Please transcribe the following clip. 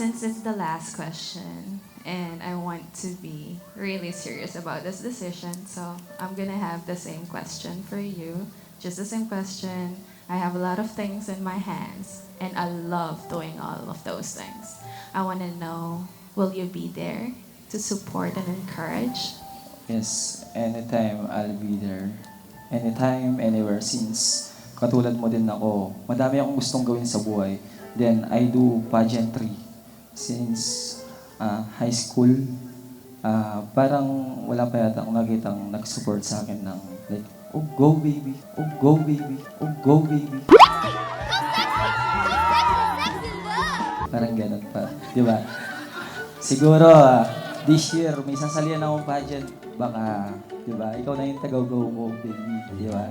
since it's the last question, and I want to be really serious about this decision, so I'm gonna have the same question for you. Just the same question. I have a lot of things in my hands, and I love doing all of those things. I want to know, will you be there to support and encourage? Yes, anytime I'll be there. Anytime, anywhere. Since katulad mo din ako, madami akong gustong gawin sa buhay. Then I do pageantry. Since high school, parang wala pa yata akong nakitang nag-support sa akin ng like, oh go baby, oh go baby, oh go baby. Parang ganun pa, di ba? Siguro, this year, may sasalihan akong pageant. Baka, di ba? Ikaw na yung taga-go mo, baby, di ba?